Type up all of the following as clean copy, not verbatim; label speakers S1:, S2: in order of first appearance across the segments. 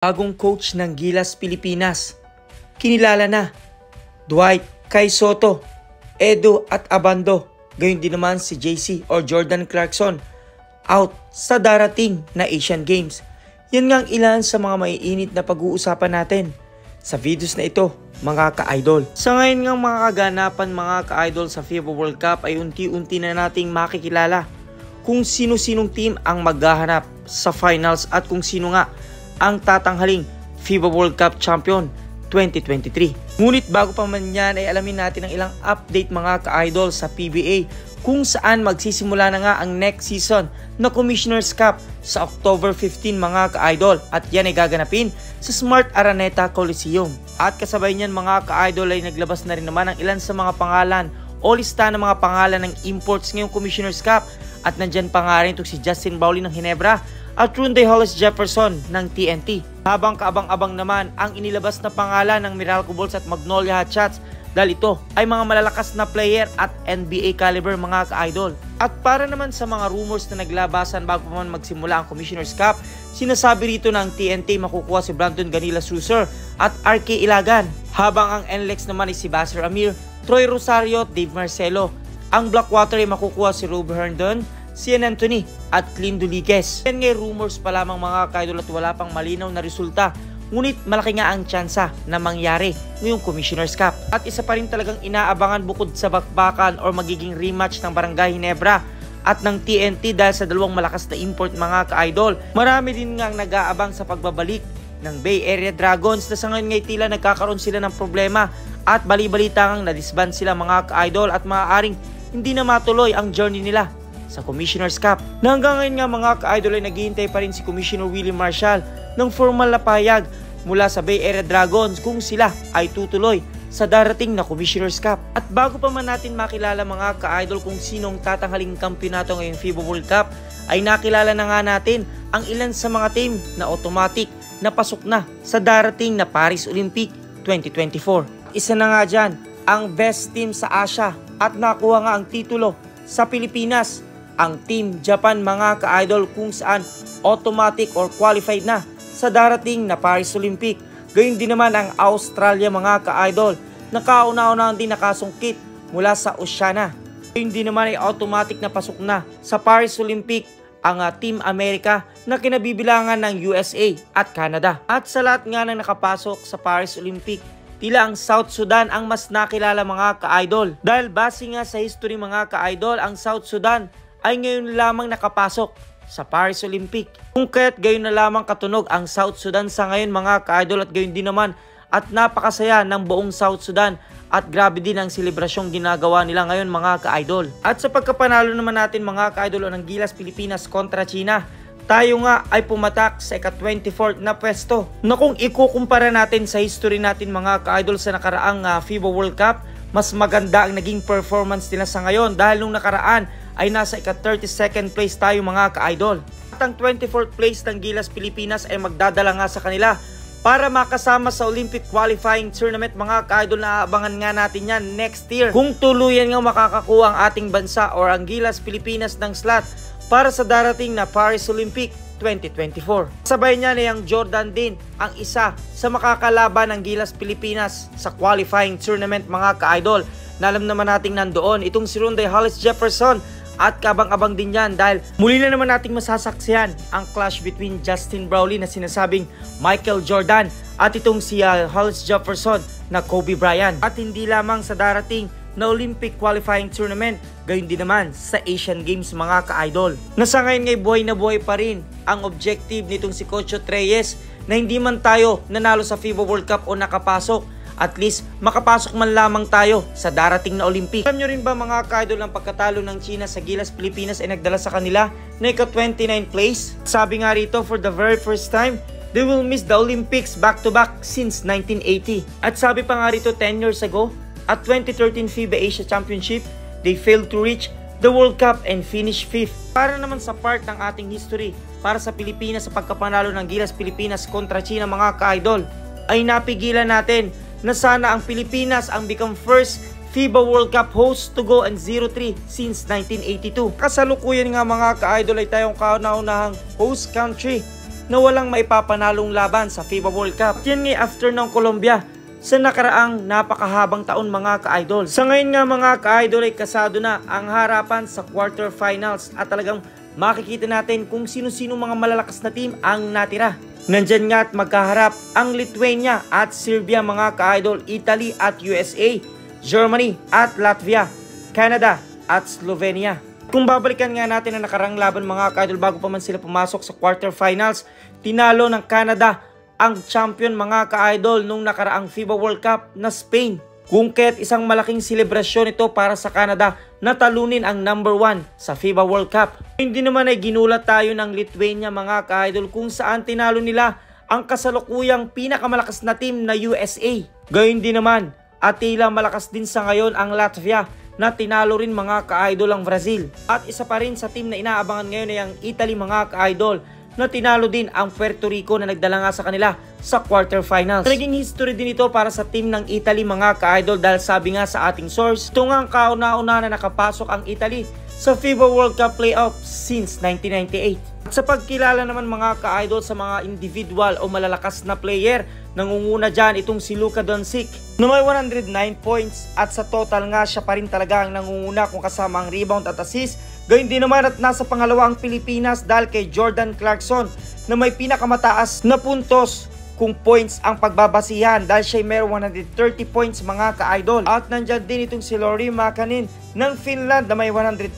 S1: Bagong coach ng Gilas Pilipinas. Kinilala na Dwight, Kai Soto, Edo at Abando. Gayon din naman si JC or Jordan Clarkson out sa darating na Asian Games. Yan nga ang ilan sa mga maiinit na pag-uusapan natin sa videos na ito, mga ka-idol. Sa ngayon nga mga kaganapan mga ka-idol sa FIBA World Cup ay unti-unti na nating makikilala kung sino-sinong team ang maghahanap sa finals at kung sino nga ang tatanghaling FIBA World Cup Champion 2023. Ngunit bago pa man yan ay alamin natin ang ilang update mga ka-idol sa PBA kung saan magsisimula na nga ang next season na Commissioner's Cup sa October 15 mga ka-idol at yan ay gaganapin sa Smart Araneta Coliseum. At kasabay niyan mga ka-idol ay naglabas na rin naman ang ilan sa mga pangalan o lista ng mga pangalan ng imports ngayong Commissioner's Cup at nandyan pa nga rin si Justin Bowley ng Ginebra at Runde Hollis Jefferson ng TNT. Habang kaabang-abang naman ang inilabas na pangalan ng Meralco Bulls at Magnolia Hotshots dahil ito ay mga malalakas na player at NBA caliber mga ka-idol. At para naman sa mga rumors na naglabasan bago pa man magsimula ang Commissioner's Cup, sinasabi rito ng TNT makukuha si Brandon Ganila-Susser at RK Ilagan. Habang ang NLEX naman ay si Basir Amir, Troy Rosario, Dave Marcelo. Ang Blackwater ay makukuha si Rob Herndon, Cian Anthony at Clint Duliges. Yan ngay rumors pa lamang mga ka-idol at wala pang malinaw na resulta. Ngunit malaki nga ang tsansa na mangyari ngayong Commissioner's Cup. At isa pa rin talagang inaabangan bukod sa bakbakan or magiging rematch ng Barangay Ginebra at ng TNT dahil sa dalawang malakas na import mga ka-idol. Marami din nga nag-aabang sa pagbabalik ng Bay Area Dragons na sa ngayon ngay tila nagkakaroon sila ng problema at bali-balita ngang nadisband sila mga ka-idol at maaaring hindi na matuloy ang journey nila sa Commissioner's Cup. Na hanggang ngayon nga mga ka-idol ay naghihintay pa rin si Commissioner Willie Marshall ng formal na pahayag mula sa Bay Area Dragons kung sila ay tutuloy sa darating na Commissioner's Cup. At bago pa man natin makilala mga ka-idol kung sinong tatanghaling kampiyonato ngayong FIBA World Cup, ay nakilala na nga natin ang ilan sa mga team na automatic na pasok na sa darating na Paris Olympic 2024. Isa na nga dyan ang best team sa Asia at nakuha nga ang titulo sa Pilipinas, ang Team Japan mga ka-idol kung saan automatic or qualified na sa darating na Paris Olympic. Gayun din naman ang Australia mga ka-idol na kauna-unahang din nakasungkit mula sa Oceania. Gayun din naman ay automatic na pasok na sa Paris Olympic ang Team America na kinabibilangan ng USA at Canada. At sa lahat nga ng nakapasok sa Paris Olympic, tila ang South Sudan ang mas nakilala mga ka-idol. Dahil base nga sa history mga ka-idol, ang South Sudan ay ngayon lamang nakapasok sa Paris Olympic. Kung kaya't gayon na lamang katunog ang South Sudan sa ngayon mga ka-idol at gayon din naman at napakasaya ng buong South Sudan at grabe din ang selebrasyong ginagawa nila ngayon mga ka-idol. At sa pagkapanalo naman natin mga ka-idol ng Gilas Pilipinas kontra China, tayo nga ay pumatak sa ika-24 na pwesto na kung ikukumpara natin sa history natin mga ka-idol sa nakaraang FIBA World Cup, mas maganda ang naging performance nila sa ngayon dahil nung nakaraan ay nasa ika-32nd place tayo mga ka-idol. At ang 24th place ng Gilas Pilipinas ay magdadala nga sa kanila para makasama sa Olympic Qualifying Tournament mga ka-idol na aabangan nga natin yan next year. Kung tuluyan nga makakakuha ang ating bansa or ang Gilas Pilipinas ng slot para sa darating na Paris Olympic 2024. Sabay niya na yung Jordan din ang isa sa makakalaban ng Gilas Pilipinas sa qualifying tournament mga ka-idol. Na alam naman nating nandoon itong si Runde Hollis Jefferson at kabang-abang din yan dahil muli na naman nating masasaksihan ang clash between Justin Bowley na sinasabing Michael Jordan at itong si Hollis Jefferson na Kobe Bryant. At hindi lamang sa darating na Olympic Qualifying Tournament, gayon din naman sa Asian Games mga ka-idol. Nasa ngayon ngay buhay na buhay pa rin ang objective nitong si Coach Reyes na hindi man tayo nanalo sa FIBA World Cup o nakapasok, at least makapasok man lamang tayo sa darating na Olympic. Alam nyo rin ba mga ka-idol ang pagkatalo ng China sa Gilas Pilipinas ay nagdala sa kanila na ika-29 place? Sabi nga rito, for the very first time, they will miss the Olympics back-to-back since 1980. At sabi pa nga rito 10 years ago, at 2013 FIBA Asia Championship, they failed to reach the World Cup and finish 5th. Para naman sa part ng ating history para sa Pilipinas sa pagkapanalo ng Gilas Pilipinas kontra China mga ka-idol, ay napigilan natin na sana ang Pilipinas ang become first FIBA World Cup host to go and 0-3 since 1982. Kasalukuyan nga mga ka-idol ay tayong kauna-unahang host country na walang maipapanalong laban sa FIBA World Cup. Yan nga after ng Colombia sa nakaraang napakahabang taon mga ka-idol. Sa ngayon nga mga ka-idol ay kasado na ang harapan sa quarterfinals at talagang makikita natin kung sino-sino mga malalakas na team ang natira. Nandyan nga at magkaharap ang Lithuania at Serbia mga ka-idol, Italy at USA, Germany at Latvia, Canada at Slovenia. Kung babalikan nga natin ang nakarang laban mga ka-idol bago pa man sila pumasok sa quarterfinals, tinalo ng Canada ang champion mga ka-idol nung nakaraang FIBA World Cup na Spain. Kung kaya't isang malaking selebrasyon ito para sa Canada na talunin ang number 1 sa FIBA World Cup. Hindi naman ay ginulat tayo ng Lithuania mga ka-idol kung saan tinalo nila ang kasalukuyang pinakamalakas na team na USA. Gayun din naman at tila malakas din sa ngayon ang Latvia na tinalo rin mga ka-idol ang Brazil. At isa pa rin sa team na inaabangan ngayon ay ang Italy mga ka-idol na tinalo din ang Puerto Rico na nagdala nga sa kanila sa quarterfinals. Naging history din ito para sa team ng Italy mga ka-idol dahil sabi nga sa ating source, ito nga ang kauna-una na nakapasok ang Italy sa FIBA World Cup playoff since 1998. At sa pagkilala naman mga ka-idol sa mga individual o malalakas na player, nangunguna dyan itong si Luka Doncic na may 109 points at sa total nga siya pa rin talaga ang nangunguna kung kasama ang rebound at assist. Gayun din naman at nasa pangalawa ang Pilipinas dahil kay Jordan Clarkson na may pinakamataas na puntos kung points ang pagbabasihan dahil siya may 130 points mga ka-idol. At nandyan din itong si Lauri Markkanen ng Finland na may 124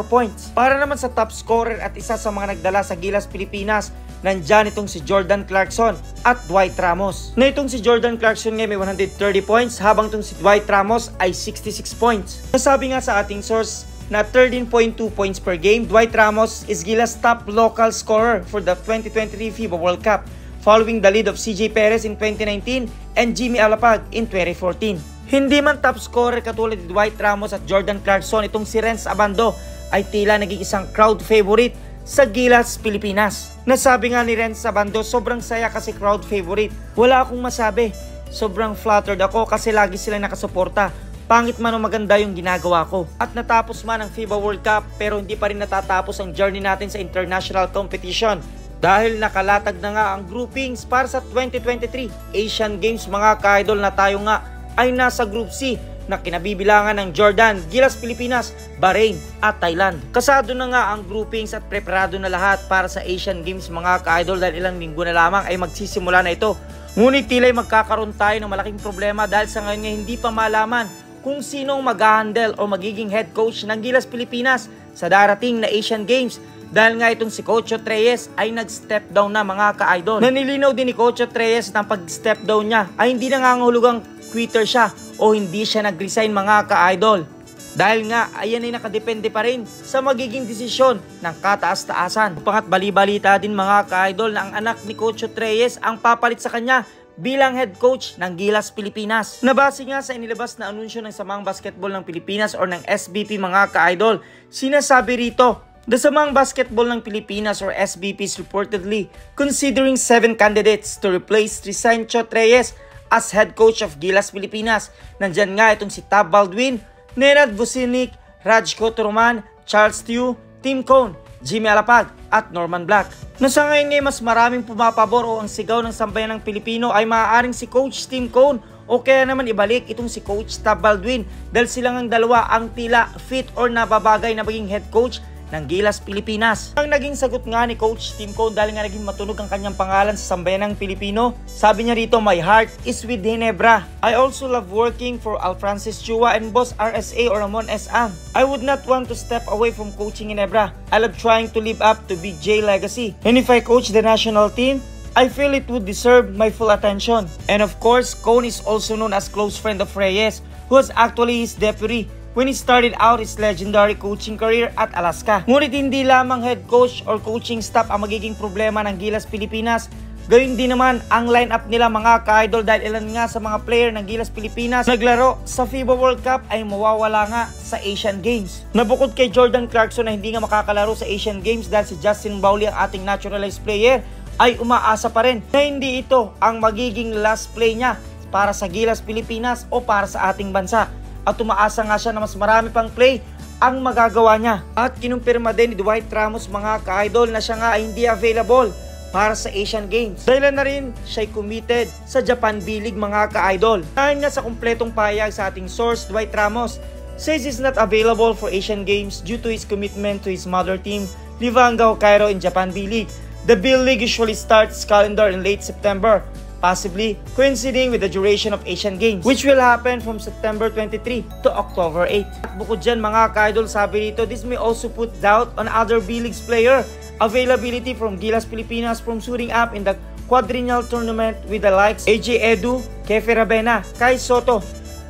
S1: points. Para naman sa top scorer at isa sa mga nagdala sa Gilas Pilipinas, nandyan itong si Jordan Clarkson at Dwight Ramos. Na itong si Jordan Clarkson nga may 130 points habang itong si Dwight Ramos ay 66 points. Nasabi nga sa ating source na 13.2 points per game, Dwight Ramos is Gilas' top local scorer for the 2023 FIBA World Cup, following the lead of CJ Perez in 2019 and Jimmy Alapag in 2014. Hindi man top scorer katulad ni Dwight Ramos at Jordan Clarkson, itong si Renz Abando ay tila naging isang crowd favorite sa Gilas Pilipinas. Nasabi nga ni Renz Abando, sobrang saya kasi crowd favorite. Wala akong masabi. Sobrang flattered ako kasi lagi sila nakasuporta. Pangit man o maganda yung ginagawa ko. At natapos man ang FIBA World Cup pero hindi pa rin natatapos ang journey natin sa international competition. Dahil nakalatag na nga ang groupings para sa 2023 Asian Games mga ka-idol na tayo nga ay nasa Group C na kinabibilangan ng Jordan, Gilas Pilipinas, Bahrain at Thailand. Kasado na nga ang groupings at preparado na lahat para sa Asian Games mga ka-idol dahil ilang linggo na lamang ay magsisimula na ito. Ngunit tila'y magkakaroon tayo ng malaking problema dahil sa ngayon nga hindi pa malaman kung sinong mag-handle o magiging head coach ng Gilas Pilipinas sa darating na Asian Games. Dahil nga itong si Coach Reyes ay nag-step down na mga ka-idol. Nanilinaw din ni Coach Reyes na pag-step down niya ay hindi nangangahulugang quitter siya o hindi siya nag-resign mga ka-idol. Dahil nga ayan ay nakadepende pa rin sa magiging desisyon ng kataas-taasan. Pangat bali-balita din mga ka-idol na ang anak ni Coach Reyes ang papalit sa kanya bilang head coach ng Gilas Pilipinas. Nabase nga sa inilabas na anunsyo ng Samang Basketball ng Pilipinas or ng SBP mga ka-idol, sinasabi rito, the Samang Basketball ng Pilipinas or SBP is reportedly considering 7 candidates to replace Trisancho Reyes as head coach of Gilas Pilipinas. Nandyan nga itong si Tab Baldwin, Nenad Vucinic, Rajko Turuman, Charles Tiu, Tim Cone, Jimmy Alapag at Norman Black. Na sa ngayon ay mas maraming pumapabor o ang sigaw ng sambayan ng Pilipino ay maaaring si Coach Tim Cone o kaya naman ibalik itong si Coach Tab Baldwin dahil silang ang dalawa ang tila fit or nababagay na maging head coach ng Gilas Pilipinas. Ang naging sagot nga ni Coach Tim Cone dahil nga naging matunog ang kanyang pangalan sa sambayan ng Pilipino, sabi niya rito, my heart is with Ginebra. I also love working for Al Francis Chua and Boss RSA or Ramon S. Ang. I would not want to step away from coaching Ginebra. I love trying to live up to Big J legacy. And if I coach the national team, I feel it would deserve my full attention. And of course, Cone is also known as close friend of Reyes, who was actually his deputy when he started out his legendary coaching career at Alaska. Ngunit hindi lamang head coach or coaching staff ang magiging problema ng Gilas Pilipinas. Gayun din naman ang lineup nila mga ka-idol dahil ilan nga sa mga player ng Gilas Pilipinas naglaro sa FIBA World Cup ay mawawala nga sa Asian Games. Nabukod kay Jordan Clarkson na hindi nga makakalaro sa Asian Games dahil si Justin Bowley ang ating naturalized player ay umaasa pa rin na hindi ito ang magiging last play niya para sa Gilas Pilipinas o para sa ating bansa. At umaasa nga siya na mas marami pang play ang magagawa niya. At kinumpirma din ni Dwight Ramos mga ka-idol na siya nga ay hindi available para sa Asian Games. Dahil na rin siya'y committed sa Japan B-League mga ka-idol. Dahil nga sa kumpletong pahayag sa ating source, Dwight Ramos says he's not available for Asian Games due to his commitment to his mother team, Livanga Hokkaido in Japan B-League. The B-League usually starts calendar in late September, possibly coinciding with the duration of Asian Games, which will happen from September 23 to October 8. At bukod dyan mga ka-idol, sabi dito, this may also put doubt on other B-League's player availability from Gilas Pilipinas from suiting up in the quadrennial tournament with the likes AJ Edu, Kefe Rabena, Kai Soto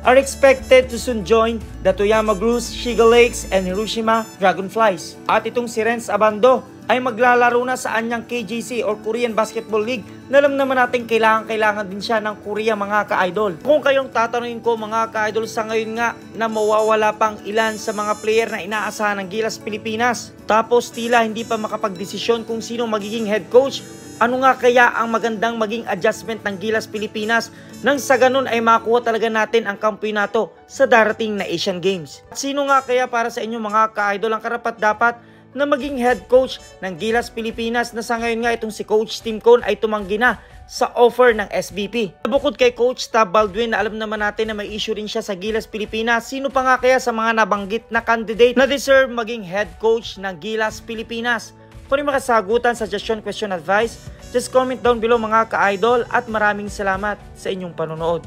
S1: are expected to soon join the Toyama Blues, Shiga Lakes, and Hiroshima Dragonflies. At itong si Renz Abando ay maglalaro na sa anyang KJC or Korean Basketball League na alam naman natin kailangan din siya ng Korea mga ka-idol. Kung kayong tatanungin ko mga ka-idol, sa ngayon nga na mawawala pang ilan sa mga player na inaasahan ng Gilas Pilipinas, tapos tila hindi pa makapagdesisyon kung sino magiging head coach, ano nga kaya ang magandang maging adjustment ng Gilas Pilipinas nang sa ganun ay makuha talaga natin ang kampeonato sa darating na Asian Games? At sino nga kaya para sa inyo mga ka-idol ang karapat-dapat na maging head coach ng Gilas Pilipinas na sa ngayon nga itong si Coach Tim Cone ay tumanggi na sa offer ng SBP. Bukod kay Coach Tab Baldwin na alam naman natin na may issue rin siya sa Gilas Pilipinas, sino pa nga kaya sa mga nabanggit na candidate na deserve maging head coach ng Gilas Pilipinas? Kung may makasagutan, suggestion, question, advice, just comment down below mga ka-idol at maraming salamat sa inyong panonood.